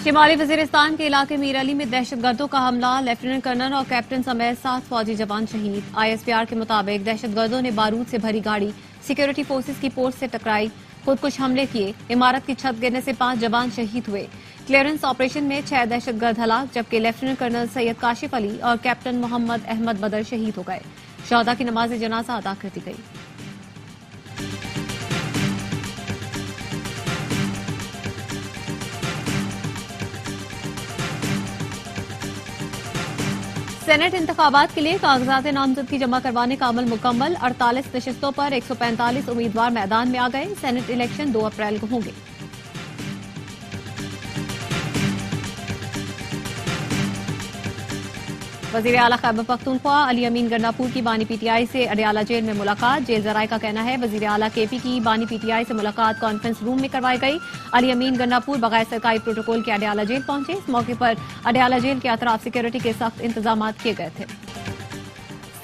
शिमाली वजीरिस्तान के इलाके मीर अली में दहशतगर्दों का हमला, लेफ्टिनेंट कर्नल और कैप्टन समेत 7 फौजी जवान शहीद। ISPR के मुताबिक दहशतगर्दों ने बारूद से भरी गाड़ी सिक्योरिटी फोर्सेज की पोस्ट से टकराई, खुदकुश हमले किए। इमारत की छत गिरने से 5 जवान शहीद हुए। क्लियरेंस ऑपरेशन में 6 दहशतगर्द हलाक, जबकि लेफ्टिनेंट कर्नल सैयद काशिफ अली और कैप्टन मोहम्मद अहमद बदर शहीद हो गए। शहदा की नमाज जनाजा अदा कर दी गई। सेनेट इंतखाबात के लिए कागजात नामजदगी जमा करवाने का अमल मुकम्मल। 48 नशिस्तों पर 145 उम्मीदवार मैदान में आ गए। सेनेट इलेक्शन 2 अप्रैल को होंगे। वजीर आला खैबर पख्तूनख्वा अली अमीन गंडापुर की बानी PTI से अडयाला जेल में मुलाकात। जेल जराये का कहना है वजीर आला KP की बानी PTI से मुलाकात कॉन्फ्रेंस रूम में करवाई गई। अली अमीन गंडापुर बगैर सरकारी प्रोटोकॉल के अडयाला जेल पहुंचे। इस मौके पर अडयाला जेल के अतराफ सिक्योरिटी के सख्त इंतजाम किए गए थे।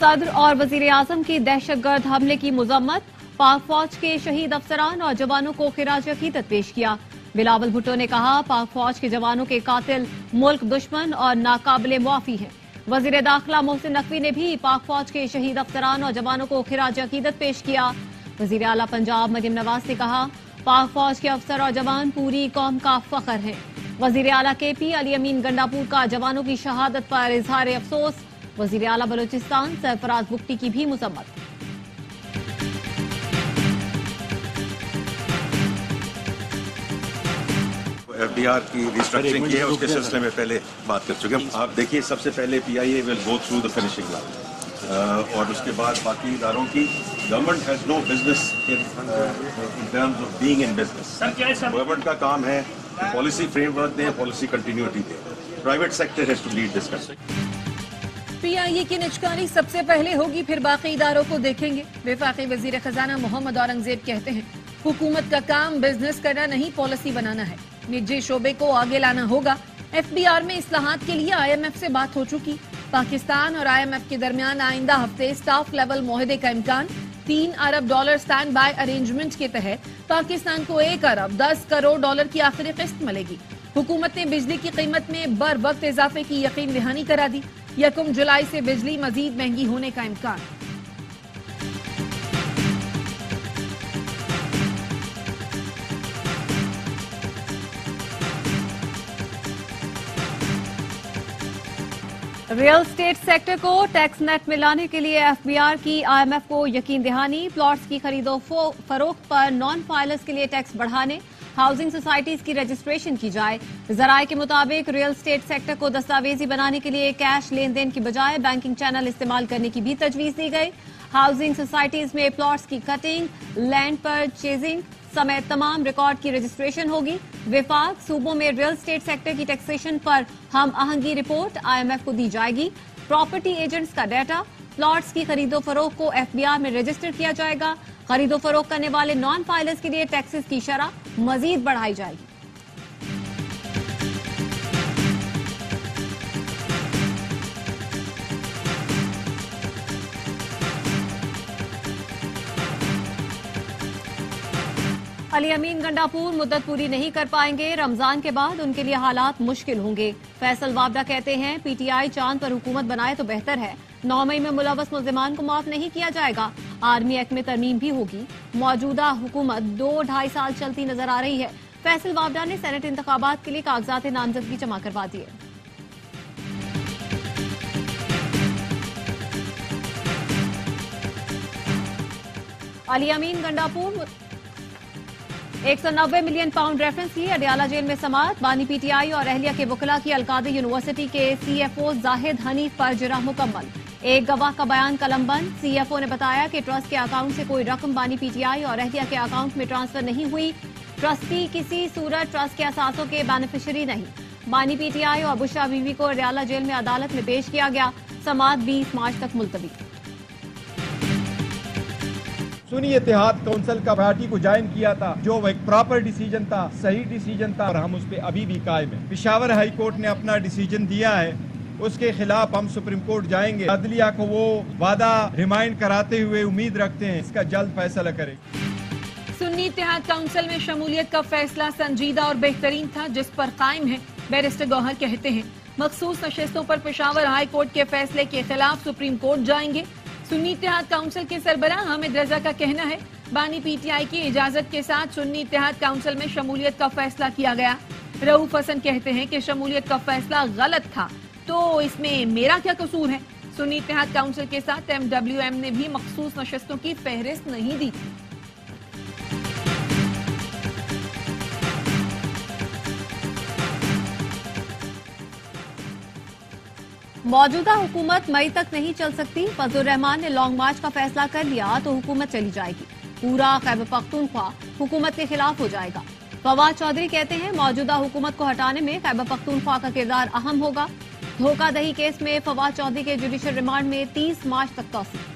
सदर और वजीर आजम की दहशतगर्द हमले की मुजम्मत। पाक फौज के शहीद अफसरान और जवानों को खिराज अकीदत पेश किया। बिलावल भुट्टो ने कहा, पाक फौज के जवानों के कातिल मुल्क दुश्मन और नाकाबिले मुआफी हैं। वजीर दाखिला मोहसिन नकवी ने भी पाक फौज के शहीद अफसरान और जवानों को खिराज अकीदत पेश किया। वजीर आला पंजाब मरियम नवाज ने कहा, पाक फौज के अफसर और जवान पूरी कौम का फख्र हैं। वजीर आला KP अली अमीन गंडापुर का जवानों की शहादत पर इजहार अफसोस। वजीर आला बलूचिस्तान सरफराज बुख्ती की भी मुजम्मत। FDR की रिस्ट्रक्चरिंग की है, उसके सिलसिले में पहले बात कर चुके हैं। आप देखिए, सबसे पहले PIA will go through the finishing line और उसके बाद बाकी इदारों की। Government has no business in terms of being in business. Government का काम है कि पॉलिसी फ्रेमवर्क दें, पॉलिसी कंटिन्यूटी दें। Private sector has to lead this country. PIA की निचकारी सबसे पहले होगी, फिर बाकी इदारों को देखेंगे। वफाकी वजीर खजाना मोहम्मद औरंगजेब कहते हैं, हुकूमत का काम बिजनेस करना नहीं, पॉलिसी बनाना है। निजी शोबे को आगे लाना होगा। FBR में इस्लाहात के लिए IMF से बात हो चुकी। पाकिस्तान और IMF के दरमियान आइंदा हफ्ते स्टाफ लेवल मुआहदे का इम्कान। $3 अरब स्टैंड बाय अरेंजमेंट के तहत पाकिस्तान को 1 अरब 10 करोड़ डॉलर की आखिरी किस्त मिलेगी। हुकूमत ने बिजली की कीमत में बर वक्त इजाफे की यकीन दहानी करा दी। 1 जुलाई से बिजली मजीद महंगी होने का इम्कान। रियल स्टेट सेक्टर को टैक्स नेट में लाने के लिए FBR की IMF को यकीन दहानी। प्लॉट्स की खरीदो फरोख्त पर नॉन फाइलर्स के लिए टैक्स बढ़ाने, हाउसिंग सोसाइटीज की रजिस्ट्रेशन की जाए। जराये के मुताबिक रियल स्टेट सेक्टर को दस्तावेजी बनाने के लिए कैश लेन देन की बजाय बैंकिंग चैनल इस्तेमाल करने की भी तजवीज दी गई। हाउसिंग सोसाइटीज में प्लॉट्स की कटिंग, लैंड परचेजिंग समेत तमाम रिकॉर्ड की रजिस्ट्रेशन होगी। विफाक सूबों में रियल स्टेट सेक्टर की टैक्सेशन पर हम आहंगी रिपोर्ट IMF को दी जाएगी। प्रॉपर्टी एजेंट्स का डाटा, प्लॉट्स की खरीदो फरोख्त को FBR में रजिस्टर किया जाएगा। खरीदो फरोख्त करने वाले नॉन फाइलर्स के लिए टैक्सेस की शरह मजीद बढ़ाई जाएगी। अली अमीन गंडापुर मुद्दत पूरी नहीं कर पाएंगे। रमजान के बाद उनके लिए हालात मुश्किल होंगे। फैसल वाबडा कहते हैं, PTI चांद पर हुकूमत बनाए तो बेहतर है। 9 मई में मुलव्वस मुल्जिमान को माफ नहीं किया जाएगा। आर्मी एक्ट में तरमीम भी होगी। मौजूदा हुकूमत 2-2.5 साल चलती नजर आ रही है। फैसल वाबडा ने सेनेट इंतखाबात के लिए कागजात नामजदगी जमा करवा दिए। अली अमीन गंडापुर 190 मिलियन पाउंड रेफरेंस की अडयाला जेल में समाअत। बानी PTI और अहलिया के वकला की अलकादे यूनिवर्सिटी के CFO जाहिद हनीफ पर जिरह मुकम्मल। एक गवाह का बयान कलमबंद। CFO ने बताया कि ट्रस्ट के अकाउंट से कोई रकम बानी PTI और अहलिया के अकाउंट में ट्रांसफर नहीं हुई। ट्रस्टी किसी सूरत ट्रस्ट के असासों के बेनिफिशरी नहीं। बानी PTI और बुशरा बीवी को अडयाला जेल में अदालत में पेश किया गया। समाअत 20 मार्च तक मुलतवी। सुन्नी इत्तेहाद काउंसिल का पार्टी को ज्वाइन किया था, जो एक प्रॉपर डिसीजन था, सही डिसीजन था और हम उस पर अभी भी कायम है। पेशावर हाई कोर्ट ने अपना डिसीजन दिया है, उसके खिलाफ हम सुप्रीम कोर्ट जाएंगे। अदलिया को वो वादा रिमाइंड कराते हुए उम्मीद रखते हैं इसका जल्द फैसला करें। सुन्नी इत्तेहाद काउंसिल में शमूलियत का फैसला संजीदा और बेहतरीन था, जिस पर कायम है। बैरिस्टर गौहर कहते हैं मखसूस नशिस्तों पर पेशावर हाई कोर्ट के फैसले के खिलाफ सुप्रीम कोर्ट जाएंगे। सुन्नी इत्तेहाद काउंसिल के सरबराह हामिद रजा का कहना है बानी पीटीआई की इजाजत के साथ सुन्नी इत्तेहाद काउंसिल में शमूलियत का फैसला किया गया। रऊफ हसन कहते हैं कि शमूलियत का फैसला गलत था, तो इसमें मेरा क्या कसूर है। सुन्नी इत्तेहाद काउंसिल के साथ MWM ने भी मखसूस नशिस्तों की फहरिस्त नहीं दी। मौजूदा हुकूमत मई तक नहीं चल सकती। फजलुर रहमान ने लॉन्ग मार्च का फैसला कर लिया तो हुकूमत चली जाएगी। पूरा खैबर पख्तूनख्वा हुकूमत के खिलाफ हो जाएगा। फवाद चौधरी कहते हैं मौजूदा हुकूमत को हटाने में खैबर पख्तूनख्वा का किरदार अहम होगा। धोखाधड़ी केस में फवाद चौधरी के जुडिशल रिमांड में 30 मार्च तक तौसीक।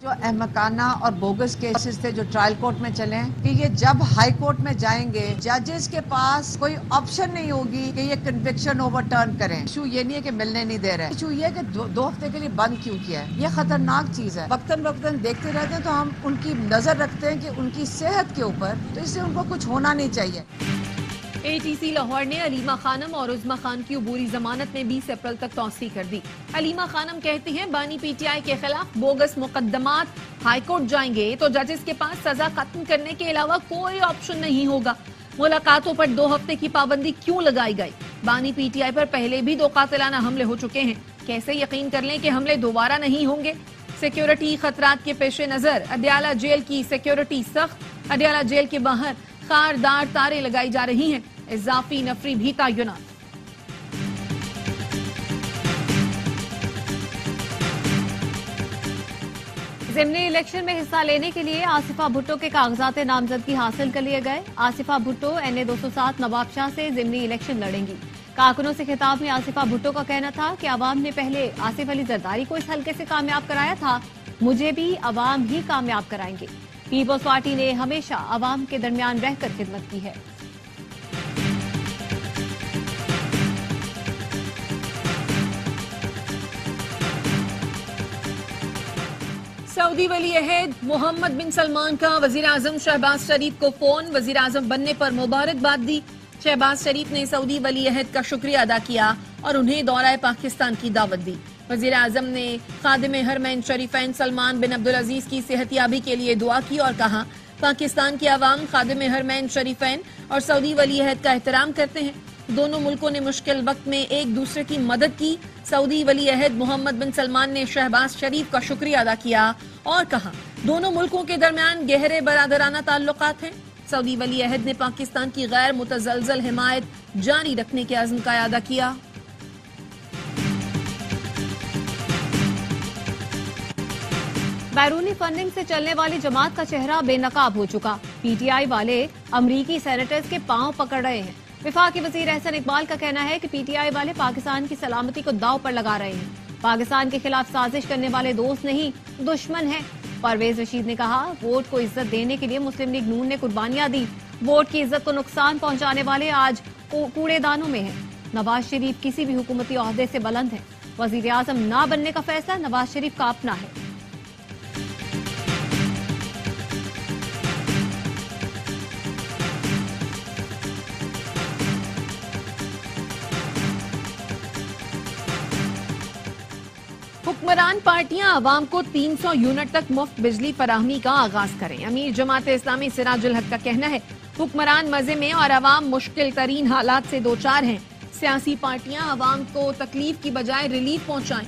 जो अहमकाना और बोगस केसेस थे जो ट्रायल कोर्ट में चले कि ये जब हाई कोर्ट में जाएंगे जजेस के पास कोई ऑप्शन नहीं होगी कि ये कन्विक्शन ओवरटर्न करें। इशू ये नहीं है कि मिलने नहीं दे रहे, इशू ये कि दो हफ्ते के लिए बंद क्यों किया है। ये खतरनाक चीज है। वक्तन वक्तन देखते रहते हैं तो हम उनकी नजर रखते हैं कि उनकी सेहत के ऊपर, तो इससे उनको कुछ होना नहीं चाहिए। ATC लाहौर ने अलीमा खानम और उज़्मा खान की अबूरी जमानत में 20 अप्रैल तक तौसीक कर दी। अलीमा खानम कहती हैं बानी PTI के खिलाफ बोगस मुकदमात हाई कोर्ट जाएंगे तो जजेस के पास सजा खत्म करने के अलावा कोई ऑप्शन नहीं होगा। मुलाकातों पर 2 हफ्ते की पाबंदी क्यों लगाई गई। बानी PTI पर पहले भी 2 कातिलाना हमले हो चुके हैं, कैसे यकीन कर लें कि हमले दोबारा नहीं होंगे। सिक्योरिटी खतरात के पेश नजर अडयाला जेल की सिक्योरिटी सख्त। अडयाला जेल के बाहर खारदार तारे लगाई जा रही हैं। इजाफी नफरी भी तैनात। ज़िमनी इलेक्शन में हिस्सा लेने के लिए आसिफा भुट्टो के कागजात नामजदगी हासिल कर लिए गए। आसिफा भुट्टो NA 207 नवाबशाह से ज़िमनी इलेक्शन लड़ेंगी। कारकुनों से खिताब में आसिफा भुट्टो का कहना था कि अवाम ने पहले आसिफ अली जरदारी को इस हल्के से कामयाब कराया था, मुझे भी अवाम ही कामयाब कराएंगे। पीपल्स पार्टी ने हमेशा अवाम के दरमियान रहकर खिदमत की है। सऊदी वली अहद मोहम्मद बिन सलमान का वजीर आजम शहबाज शरीफ को फोन। वजीर आजम बनने पर मुबारकबाद दी। शहबाज शरीफ ने सऊदी वली अहद का शुक्रिया अदा किया और उन्हें दौरा पाकिस्तान की दावत दी। वजीर आजम ने खादिम हरमैन शरीफैन सलमान बिन अब्दुल अजीज की सेहतियाबी के लिए दुआ की और कहा पाकिस्तान के अवाम खादिम हरमैन शरीफैन और सऊदी वली अहद का एहतराम करते हैं। दोनों मुल्कों ने मुश्किल वक्त में एक दूसरे की मदद की। सऊदी वली अहद मोहम्मद बिन सलमान ने शहबाज शरीफ का शुक्रिया अदा किया और कहा दोनों मुल्कों के दरमियान गहरे बरादराना ताल्लुकात हैं। सऊदी वली अहद ने पाकिस्तान की गैर मुतजलजल हिमायत जारी रखने के अज़्म का अदा किया। बैरूनी फंडिंग से चलने वाली जमात का चेहरा बेनकाब हो चुका। PTI वाले अमरीकी सेनेटर्स के पांव पकड़ रहे हैं। विफाकी वजीर एहसन इकबाल का कहना है कि PTI वाले पाकिस्तान की सलामती को दांव पर लगा रहे हैं। पाकिस्तान के खिलाफ साजिश करने वाले दोस्त नहीं दुश्मन हैं। परवेज रशीद ने कहा वोट को इज्जत देने के लिए मुस्लिम लीग नून ने कुर्बानियां दी। वोट की इज्जत को नुकसान पहुंचाने वाले आज कूड़ेदानों में हैं। नवाज शरीफ किसी भी हुकूमती ओहदे से बुलंद है। वजीर आजम ना बनने का फैसला नवाज शरीफ का अपना है। हुक्मरान पार्टियां आवाम को 300 यूनिट तक मुफ्त बिजली फराहमी का आगाज करें। अमीर जमात इस्लामी सिराजुल हक का कहना है हुक्मरान मजे में और आवाम मुश्किल तरीन हालात से दो चार हैं। सियासी पार्टियां आवाम को तकलीफ की बजाय रिलीफ पहुंचाएं।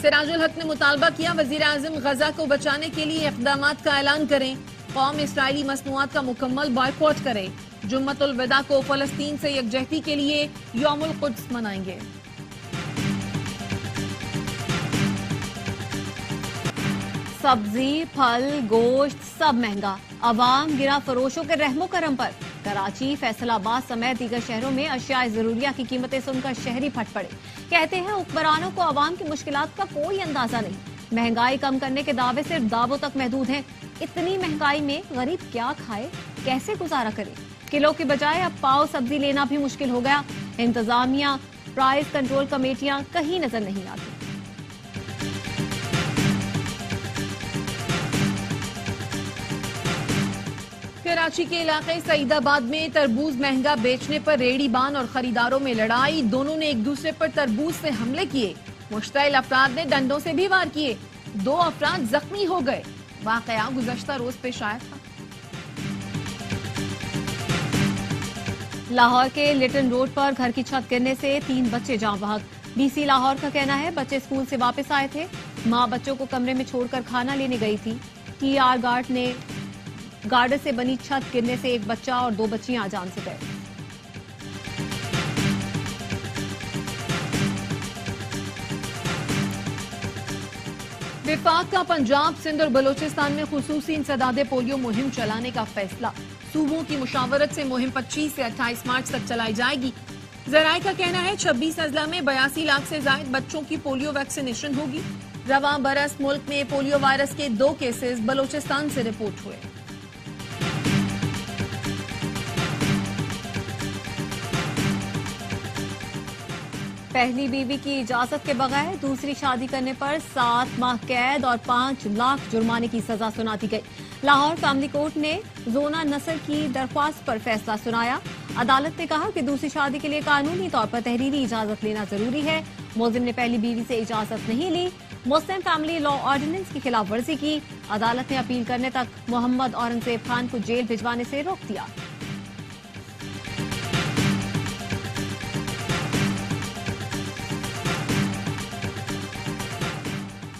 सिराजुल हक ने मुतालबा किया वजीर आजम गजा को बचाने के लिए इक़दामात का ऐलान करें। कौम इसराइली मसनूआत का मुकम्मल बॉयकॉट करे। जुम्मतुल विदा को फलस्तीन से यकजहती के लिए यौमुल कुद्स मनाएंगे। सब्जी फल गोश्त सब महंगा। अवाम गिरा फरोशों के रहमो करम पर। कराची फैसलाबाद समेत दीगर शहरों में अशिया जरूरिया की कीमतें सुनकर शहरी फट पड़े। कहते हैं हुक्मरानों को अवाम की मुश्किलात का कोई अंदाजा नहीं। महंगाई कम करने के दावे सिर्फ दावों तक महदूद हैं। इतनी महंगाई में गरीब क्या खाए, कैसे गुजारा करे। किलो की बजाय अब पाव सब्जी लेना भी मुश्किल हो गया। इंतजामिया प्राइस कंट्रोल कमेटियां कहीं नजर नहीं आती। कराची के इलाके सईदाबाद में तरबूज महंगा बेचने पर रेहड़ीबान और खरीदारों में लड़ाई। दोनों ने एक दूसरे पर तरबूज से हमले किए। मुश्तइल अफराद ने डंडों से भी वार किए। 2 अफराद जख्मी हो गए। वाकया गुज़श्ता रोज पेश आया था। लाहौर के लिटन रोड पर घर की छत गिरने से 3 बच्चे जाँ बहक। डीसी लाहौर का कहना है बच्चे स्कूल से वापस आए थे। मां बच्चों को कमरे में छोड़कर खाना लेने गई थी। टीआर गार्डर से बनी छत गिरने से एक बच्चा और 2 बच्चियां जान से गए। विफाक का पंजाब, सिंध और बलोचिस्तान में खुसूसी इंसदादे पोलियो मुहिम चलाने का फैसला। सूबों की मुशावरत से मुहिम 25 से 28 मार्च तक चलाई जाएगी। जराये का कहना है 26 अजला में 82 लाख से ज्यादा बच्चों की पोलियो वैक्सीनेशन होगी। रवां बरस मुल्क में पोलियो वायरस के 2 केसेस बलोचिस्तान से रिपोर्ट हुए। पहली बीवी की इजाजत के बगैर दूसरी शादी करने पर 7 माह कैद और 5 लाख जुर्माने की सजा सुना दी गई। लाहौर फैमिली कोर्ट ने जोना नस्ल की दरख्वास्त पर फैसला सुनाया। अदालत ने कहा कि दूसरी शादी के लिए कानूनी तौर पर तहरीरी इजाजत लेना जरूरी है। मुलजिम ने पहली बीवी से इजाजत नहीं ली। मुस्लिम फैमिली लॉ ऑर्डिनेंस की खिलाफ वर्जी की। अदालत ने अपील करने तक मोहम्मद औरंगजेब खान को जेल भिजवाने से रोक दिया।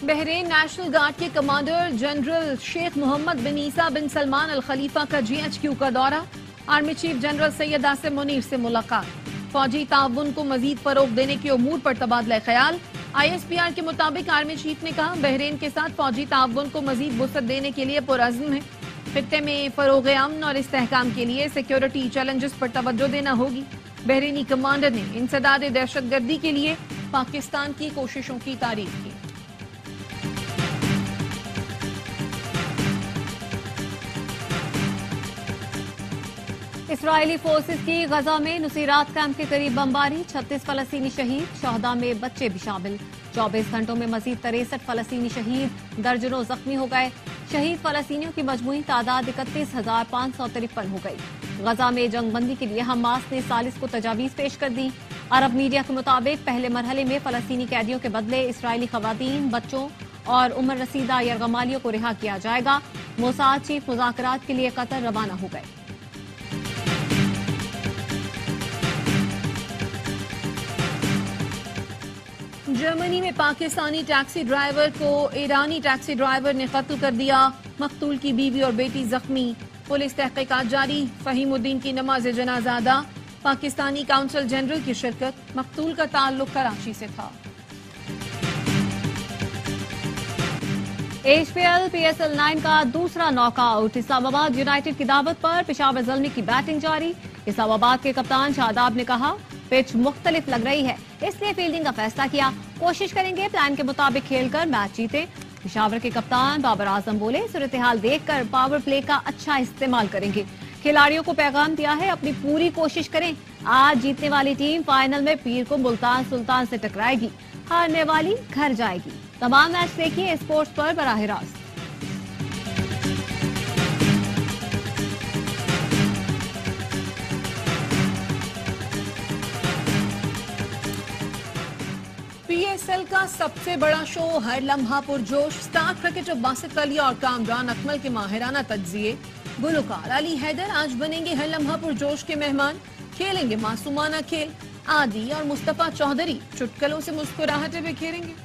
बहरीन नेशनल गार्ड के कमांडर जनरल शेख मोहम्मद बिन ईसा बिन सलमान अल खलीफा का GHQ का दौरा। Army chief general Syed Asim Munir से मुलाकात। फौजी ताउन को मजीद फरोग देने के उमूर पर तबादला ख्याल। ISPR के मुताबिक आर्मी चीफ ने कहा बहरीन के साथ फौजी ताउन को मजीद वुसअत देने के लिए पुरअज़्म है। खित्ते में फरोग अमन और इस्तेहकाम के लिए सिक्योरिटी चैलेंजेस पर तवज्जो देना होगी। बहरीनी कमांडर ने इंसदाद दहशतगर्दी के लिए पाकिस्तान की कोशिशों की तारीफ की। इसराइली फोर्सेस की गजा में नुसीरात कैंप के करीब बमबारी। 36 फलस्तीनी शहीद, शहदा में बच्चे भी शामिल। 24 घंटों में मजीद 63 फलस्तीनी शहीद, दर्जनों जख्मी हो गए। शहीद फलस्तीनियों की मजमूई तादाद 31,553 हो गई। गजा में जंगबंदी के लिए हमास ने सालिस को तजावीज पेश कर दी। अरब मीडिया के मुताबिक पहले मरहले में फलस्तीनी कैदियों के बदले इसराइली खवातीन, बच्चों और उम्र रसीदा यरगमालियों को रिहा किया जाएगा। मोसाद चीफ मुज़ाकरात के लिए कतर रवाना हो गए। जर्मनी में पाकिस्तानी टैक्सी ड्राइवर को ईरानी टैक्सी ड्राइवर ने कत्ल कर दिया। मकतूल की बीवी और बेटी जख्मी। पुलिस तहकीकात जारी। फहीमुद्दीन की नमाज जनाजा अदा। पाकिस्तानी काउंसिल जनरल की शिरकत। मकतूल का ताल्लुक कराची से था। HPL PSL 9 का दूसरा नॉकआउट। इस्लामाबाद यूनाइटेड की दावत पर पेशावर ज़ल्मी की बैटिंग जारी। इस्लामाबाद के कप्तान शादाब ने कहा पिच मुख्तलिफ लग रही है, इसलिए फील्डिंग का फैसला किया। कोशिश करेंगे प्लान के मुताबिक खेलकर मैच जीते। पेशावर के कप्तान बाबर आजम बोले सूरत हाल देखकर पावर प्ले का अच्छा इस्तेमाल करेंगे। खिलाड़ियों को पैगाम दिया है अपनी पूरी कोशिश करें। आज जीतने वाली टीम फाइनल में पीर को मुल्तान सुल्तान से टकराएगी, हारने वाली घर जाएगी। तमाम मैच देखिए स्पोर्ट्स पर बराह रास्त। PSL का सबसे बड़ा शो हर लम्हा पुरजोश। स्टार क्रिकेटर बासित अली और कामरान अकमल के माहिराना तज्जिए। गुलकार अली हैदर आज बनेंगे हर लम्हा पुरजोश के मेहमान। खेलेंगे मासूमाना खेल। आदि और मुस्तफा चौधरी चुटकलों से मुस्कुराहटें बिखेरेंगे।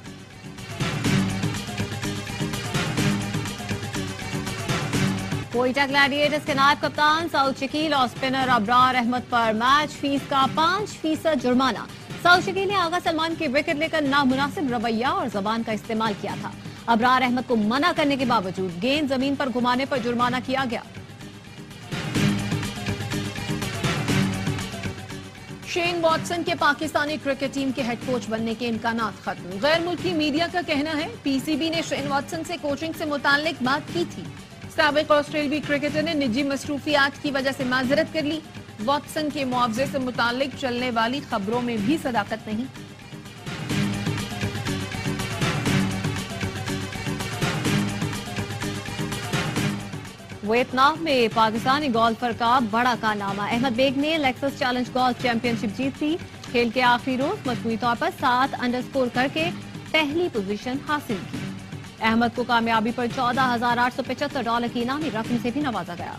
कोयटा ग्लैडिएटर्स के नायब कप्तान सऊद शकील और स्पिनर अबरार अहमद पर मैच फीस का 5% जुर्माना। सऊद शकील ने आगा सलमान की विकेट लेकर नामुनासिब रवैया और जबान का इस्तेमाल किया था। अबरार अहमद को मना करने के बावजूद गेंद जमीन पर घुमाने पर जुर्माना किया गया। शेन वॉटसन के पाकिस्तानी क्रिकेट टीम के हेड कोच बनने के इम्कानात खत्म। गैर मुल्की मीडिया का कहना है PCB ने शेन वॉटसन से कोचिंग से मुताल्लिक बात की थी। साबिक ऑस्ट्रेलियाई क्रिकेटर ने निजी मसरूफियात की वजह से माजरत कर ली। वॉटसन के मुआवजे से मुताल्लिक चलने वाली खबरों में भी सदाकत नहीं। वियतनाम में पाकिस्तानी गोल्फर का बड़ा कारनामा। अहमद बेग ने लेक्सस चैलेंज गोल्फ चैंपियनशिप जीत ली। खेल के आखिरी रोज मजमूई तौर पर 7 अंडर स्कोर करके पहली पोजीशन हासिल की। अहमद को कामयाबी पर $14,875 की इनामी रकम से भी नवाजा गया।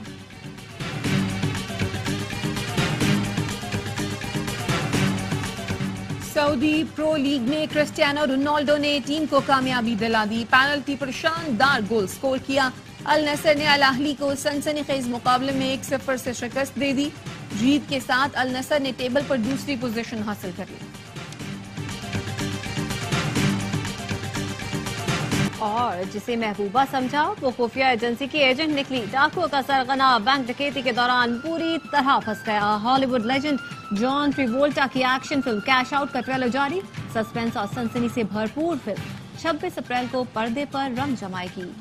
सऊदी प्रो लीग में क्रिस्टियानो रोनाल्डो ने टीम को कामयाबी दिला दी। पेनल्टी पर शानदार गोल स्कोर किया। अल नसर ने अल अहली को सनसनीखेज मुकाबले में 1-0 से शिकस्त दे दी। जीत के साथ अल नसर ने टेबल पर दूसरी पोजीशन हासिल कर ली। और जिसे महबूबा समझा वो खुफिया एजेंसी की एजेंट निकली। डाकुओं का सरगना बैंक डकैती के दौरान पूरी तरह फंस गया। हॉलीवुड लेजेंड जॉन ट्रेवोल्टा की एक्शन फिल्म कैश आउट का ट्रेलर जारी। सस्पेंस और सनसनी से भरपूर फिल्म 26 अप्रैल को पर्दे पर रंग जमाएगी।